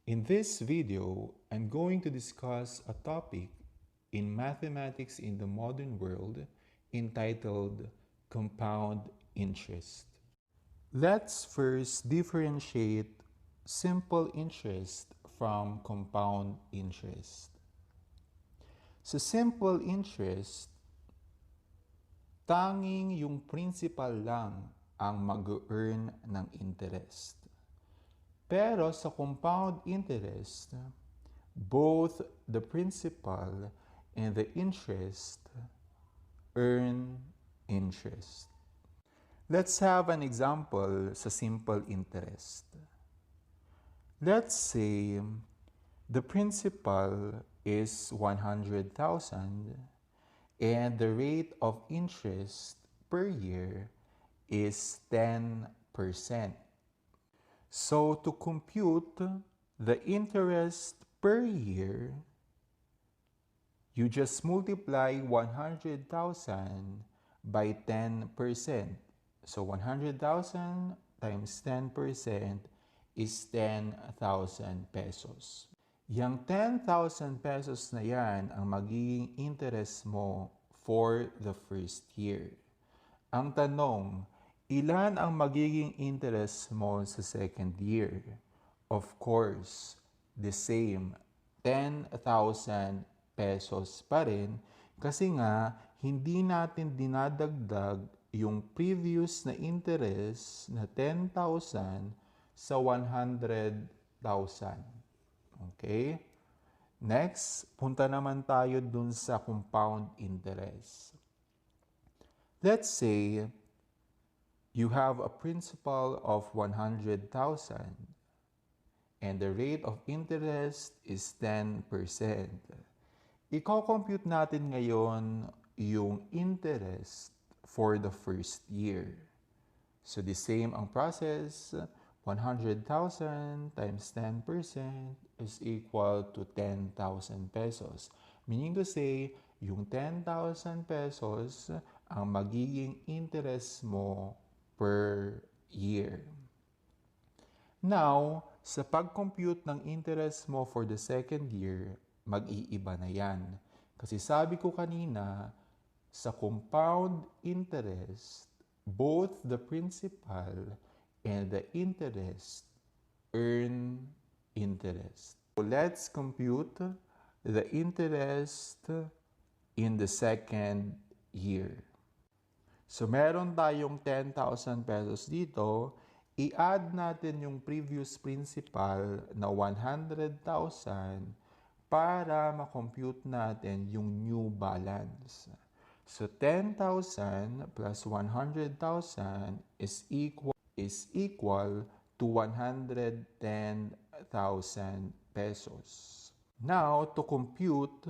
In this video, I'm going to discuss a topic in mathematics in the modern world entitled compound interest. Let's first differentiate simple interest from compound interest. Sa simple interest, tanging yung principal lang ang mag-earn ng interest. Pero sa compound interest, both the principal and the interest earn interest. Let's have an example sa simple interest. Let's say the principal is 100,000 and the rate of interest per year is 10%. So to compute the interest per year, you just multiply 100,000 by 10%. So 100,000 times 10% is 10,000 pesos. Yang 10,000 pesos na yan ang magiging interest mo for the first year. Ang tanong, ilan ang magiging interest mo sa second year? Of course, the same, 10,000 pesos pa rin kasi nga hindi natin dinadagdag yung previous na interest na 10,000 sa 100,000. Okay? Next, punta naman tayo dun sa compound interest. Let's say you have a principal of 100,000 and the rate of interest is 10%. Iko-compute natin ngayon yung interest for the first year. So the same ang process, 100,000 times 10% is equal to 10,000 pesos. Meaning to say, yung 10,000 pesos ang magiging interest mo per year. Now, sa pag-compute ng interest mo for the second year, mag-iiba na yan. Kasi sabi ko kanina, sa compound interest, both the principal and the interest earn interest. So let's compute the interest in the second year. So meron tayong 10,000 pesos dito, i-add natin yung previous principal na 100,000 para ma-compute natin yung new balance. So 10,000 plus 100,000 is equal to 110,000 pesos. Now, to compute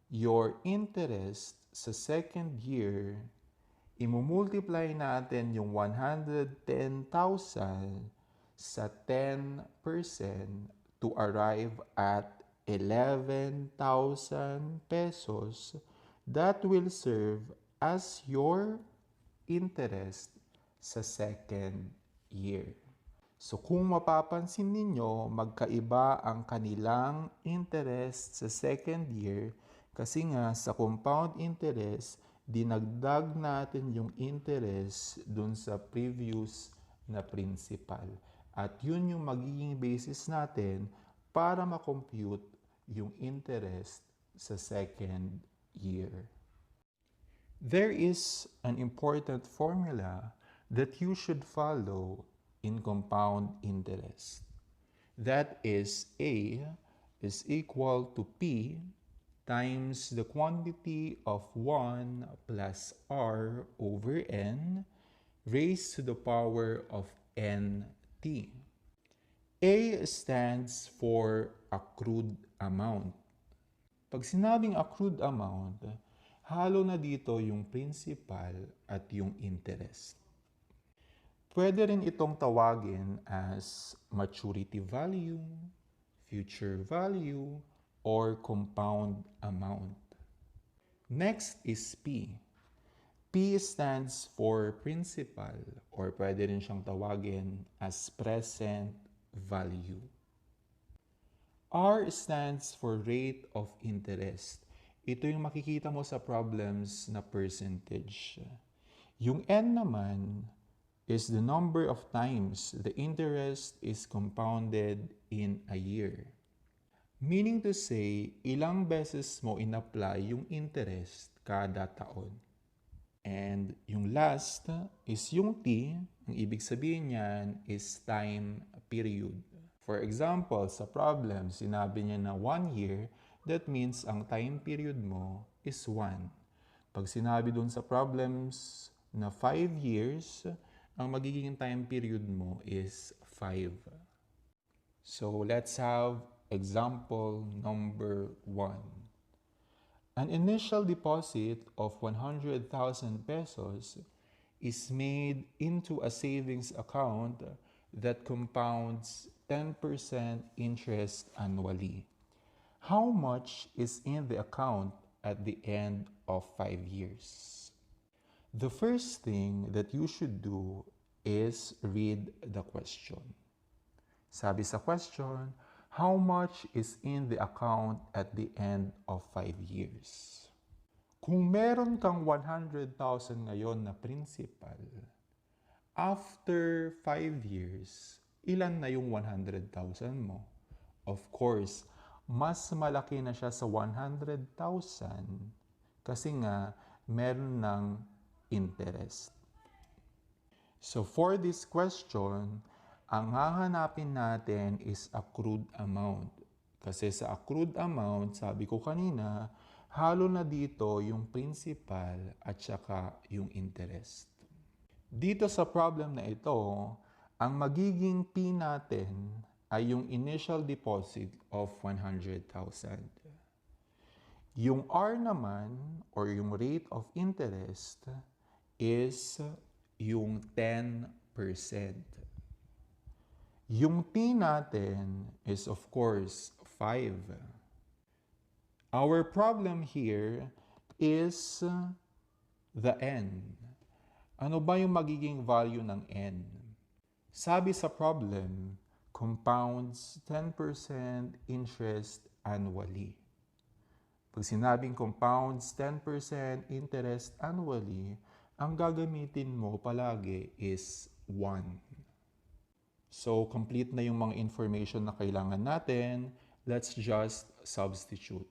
your interest sa second year, imumultiply natin yung 110,000 sa 10% to arrive at 11,000 pesos that will serve as your interest sa second year. So kung mapapansin ninyo, magkaiba ang kanilang interest sa second year kasi nga sa compound interest, dinagdag natin yung interest dun sa previous na principal. At yun yung magiging basis natin para ma-compute yung interest sa second year. There is an important formula that you should follow in compound interest. That is A is equal to P times the quantity of 1 plus R over N raised to the power of NT. A stands for accrued amount. Pag sinabing accrued amount, halo na dito yung principal at yung interest. Pwede rin itong tawagin as maturity value, future value, or compound amount. Next is P. P stands for principal or pwede rin siyang tawagin as present value. R stands for rate of interest. Ito yung makikita mo sa problems na percentage. Yung N naman is the number of times the interest is compounded in a year. Meaning to say, ilang beses mo in-apply yung interest kada taon. And yung last is yung T, ang ibig sabihin niyan is time period. For example, sa problem, sinabi niya na 1 year, that means ang time period mo is 1. Pag sinabi dun sa problems na 5 years, ang magiging time period mo is 5. So let's have example number 1. An initial deposit of 100,000 pesos is made into a savings account that compounds 10% interest annually. How much is in the account at the end of 5 years? The first thing that you should do is read the question. Sabi sa question, how much is in the account at the end of 5 years? Kung meron kang 100,000 ngayon na principal, after 5 years, ilan na yung 100,000 mo? Of course, mas malaki na siya sa 100,000 kasi nga meron ng interest. So for this question, ang hahanapin natin is accrued amount. Kasi sa accrued amount, sabi ko kanina, halo na dito yung principal at saka yung interest. Dito sa problem na ito, ang magiging P natin ay yung initial deposit of 100,000. Yung R naman, or yung rate of interest, is yung 10%. Yung T natin is of course 5. Our problem here is the N. Ano ba yung magiging value ng N? Sabi sa problem, compounds 10% interest annually. Pag sinabing compounds 10% interest annually, ang gagamitin mo palagi is 1. So, complete na yung mga information na kailangan natin. Let's just substitute.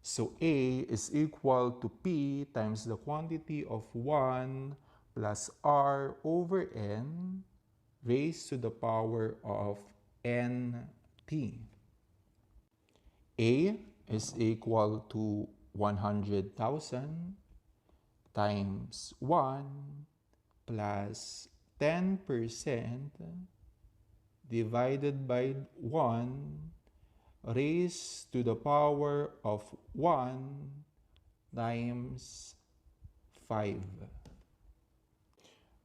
So, A is equal to P times the quantity of 1 plus R over N raised to the power of NT. A is equal to 100,000 times 1 plus 10% divided by 1 raised to the power of 1 times 5.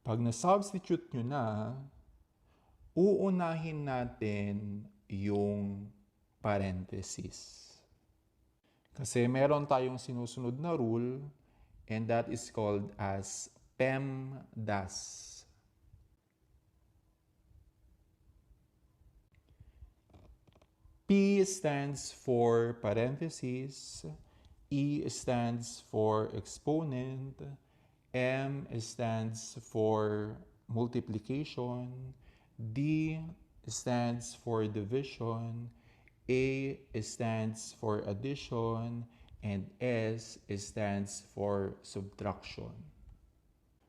Pag na-substitute nyo na, uunahin natin yung parenthesis. Kasi meron tayong sinusunod na rule and that is called as PEMDAS. P stands for parenthesis, E stands for exponent, M stands for multiplication, D stands for division, A stands for addition, and S stands for subtraction.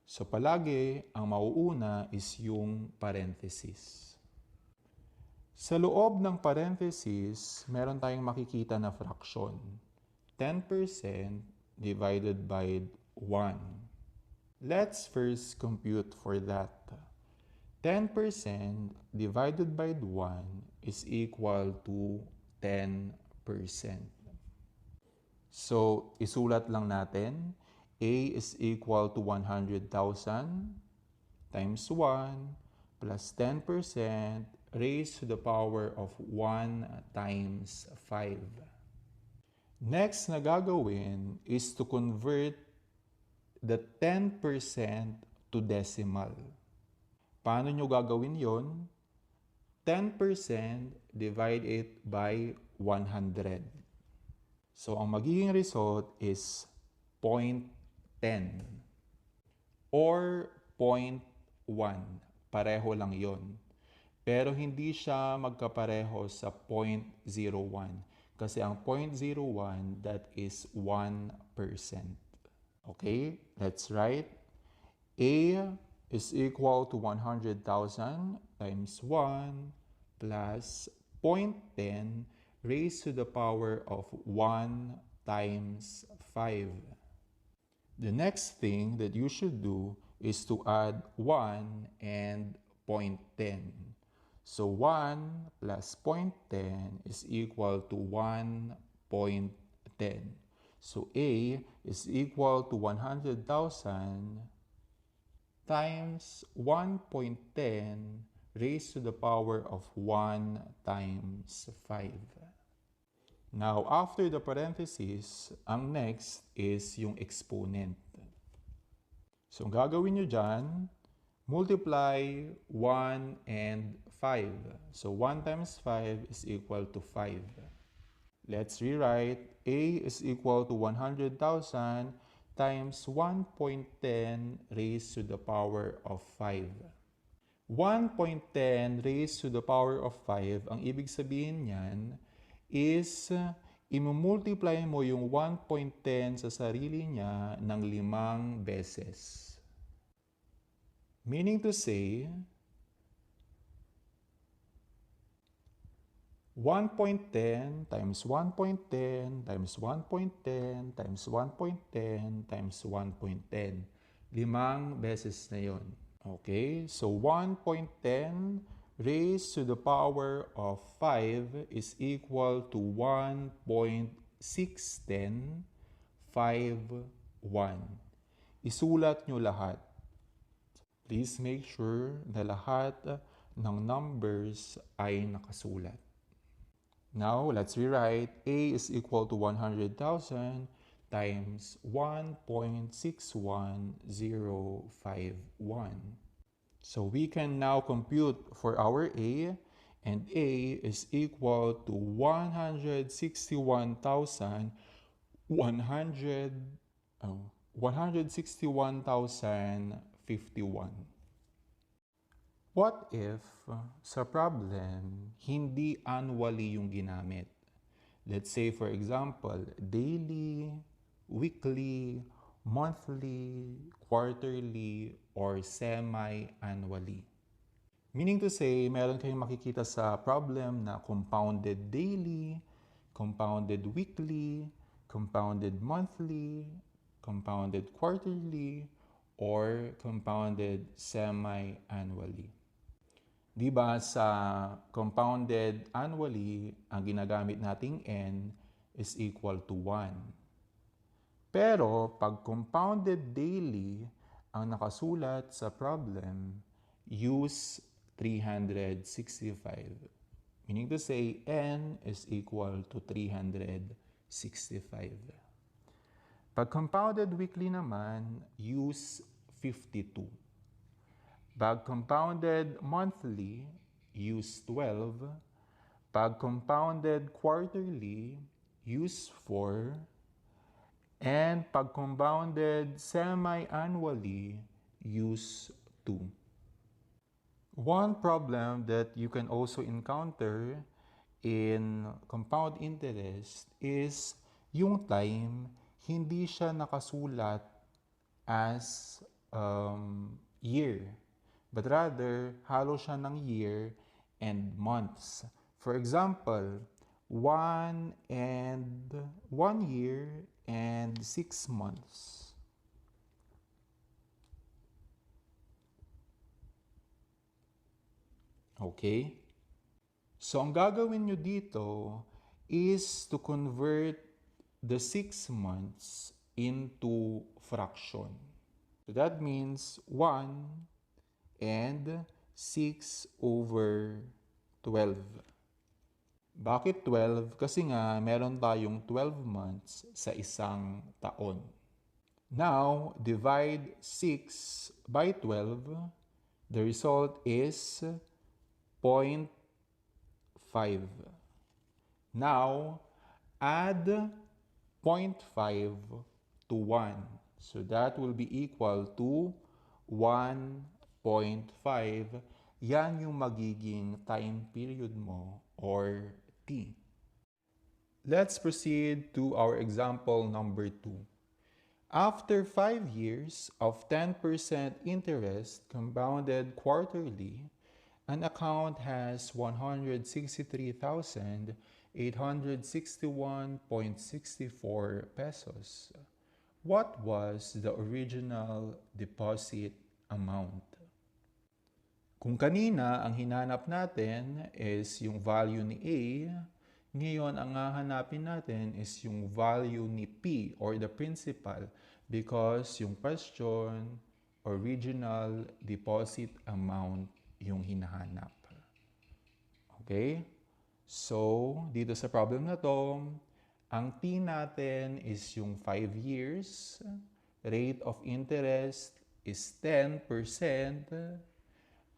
So palagi, ang mauuna is yung parenthesis. Sa loob ng parenthesis, meron tayong makikita na fraction. 10% divided by 1. Let's first compute for that. 10% divided by 1 is equal to 10%. So, isulat lang natin. A is equal to 100,000 times 1 plus 10% raised to the power of 1 times 5. Next na gagawin is to convert the 10% to decimal. Paano nyo gagawin yon? 10% divide it by 100. So, ang magiging result is 0.10 or 0.1. Pareho lang yon. Pero hindi siya magkapareho sa 0.01. Kasi ang 0.01, that is 1%. Okay, let's write. A is equal to 100,000 times 1 plus 0.10 raised to the power of 1 times 5. The next thing that you should do is to add 1 and 0.10. So 1 plus 0.10 is equal to 1.10. So A is equal to 100,000 times 1.10 raised to the power of 1 times 5. Now, after the parenthesis, ang next is yung exponent. So, ang gagawin nyo dyan, multiply 1 and 5. So, 1 times 5 is equal to 5. Let's rewrite. A is equal to 100,000 times 1.10 raised to the power of 5. 1.10 raised to the power of 5, ang ibig sabihin niyan is imumultiply mo yung 1.10 sa sarili niya ng 5 beses. Meaning to say, 1.10 times 1.10 times 1.10 times 1.10 times 1.10. 5 beses na yon. Okay, so 1.10 raised to the power of 5 is equal to 1.61051. Isulat nyo lahat. Please make sure na lahat ng numbers ay nakasulat. Now, let's rewrite. A is equal to 100,000 times 1.61051. So we can now compute for our A, and A is equal to 161,051. What if sa problem, hindi annually yung ginamit? Let's say for example, daily, weekly, monthly, quarterly, or semi-annually. Meaning to say, meron kayong makikita sa problem na compounded daily, compounded weekly, compounded monthly, compounded quarterly, or compounded semi-annually. Diba sa compounded annually, ang ginagamit nating n is equal to 1. Pero pag compounded daily, ang nakasulat sa problem, use 365. Meaning to say, n is equal to 365. Pag compounded weekly naman, use 52. Pag compounded monthly, use 12. Pag compounded quarterly, use 4. And pag compounded semi-annually, use 2. One problem that you can also encounter in compound interest is yung time, hindi siya nakasulat as year. But rather, halo siya ng year and months. For example, 1 year and 6 months. Okay? So, ang gagawin nyo dito is to convert the 6 months into fraction. So, that means 1 and 6 over 12. Bakit 12? Kasi nga, meron tayong 12 months sa isang taon. Now, divide 6 by 12. The result is 0.3 5. Now, add 0.5 to 1. So that will be equal to 1.5. Yan yung magiging time period mo or T. Let's proceed to our example number 2. After 5 years of 10% interest compounded quarterly, an account has 163,861.64 pesos. What was the original deposit amount? Kung kanina ang hinanap natin is yung value ni A, ngayon ang hahanapin natin is yung value ni P or the principal because yung question, original deposit amount yung hinahanap. Okay? So, dito sa problem na to, ang T natin is yung 5 years, rate of interest is 10%,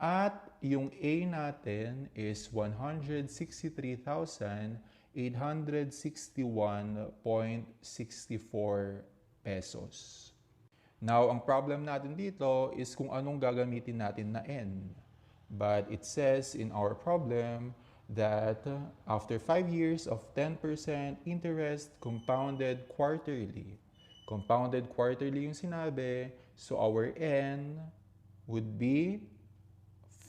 at yung A natin is 163,861.64 pesos. Now, ang problem natin dito is kung anong gagamitin natin na N. But it says in our problem that after 5 years of 10% interest compounded quarterly. Compounded quarterly yung sinabi, so our N would be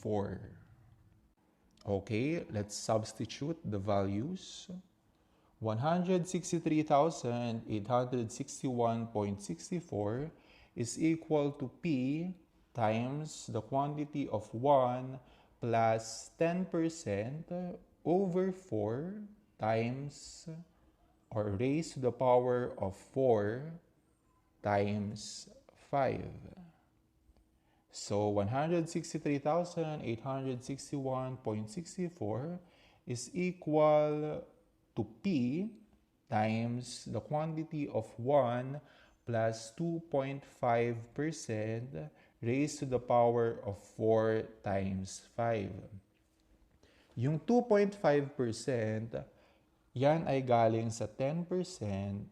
4. Okay, let's substitute the values. 163,861.64 is equal to P times the quantity of 1 plus 10% over 4 times or raised to the power of 4 times 5. So 163,861.64 is equal to P times the quantity of 1 plus 2.5% raised to the power of 4 times 5. Yung 2.5%, yan ay galing sa 10%,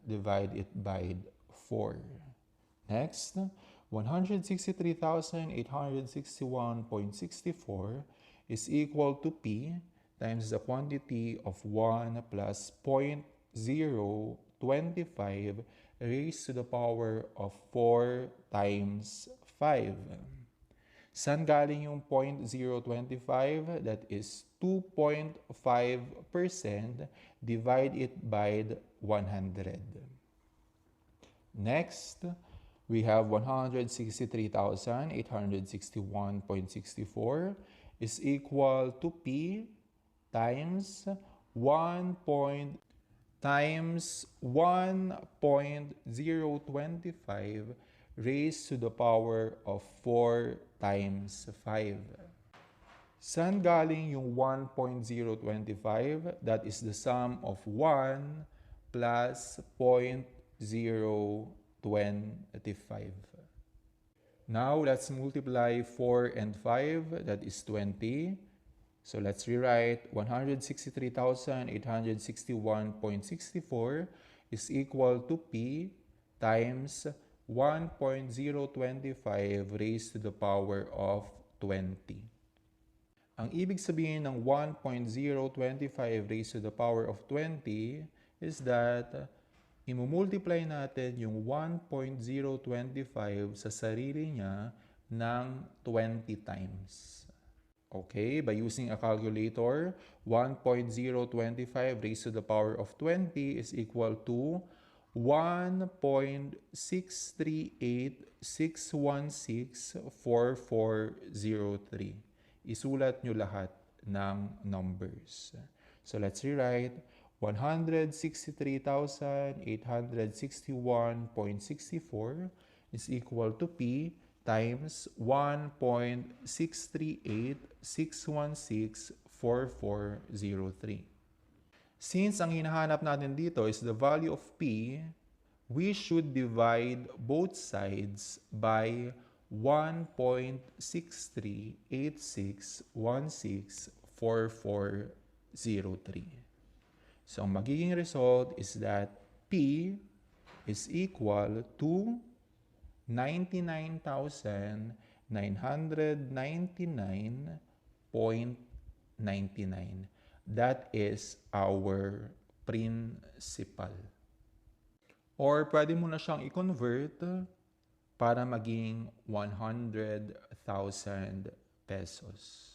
divide it by 4. Next, 163,861.64 is equal to P times the quantity of 1 plus 0.025 raised to the power of 4 times 5. Saan galing yung 0.025? That is 2.5%. Divide it by 100. Next, we have 163,861.64 is equal to P times 1.025 raised to the power of 4 times 5. Saan galing yung 1.025? That is the sum of 1 plus 0.025. Now, let's multiply 4 and 5. That is 20. So, let's rewrite 163,861.64 is equal to P times 1.025 raised to the power of 20. Ang ibig sabihin ng 1.025 raised to the power of 20 is that imumultiply natin yung 1.025 sa sarili niya ng 20 times. Okay, by using a calculator, 1.025 raised to the power of 20 is equal to 1.638,616,4403. Isulat nyo lahat ng numbers. So let's rewrite 163,861.64 is equal to P times 1.638,616,4403. Since ang hinahanap natin dito is the value of P, we should divide both sides by 1.638,616,4403. So, ang magiging result is that P is equal to 99,999.99. That is our principal. Or pwede mo na siyang i-convert para maging 100,000 pesos.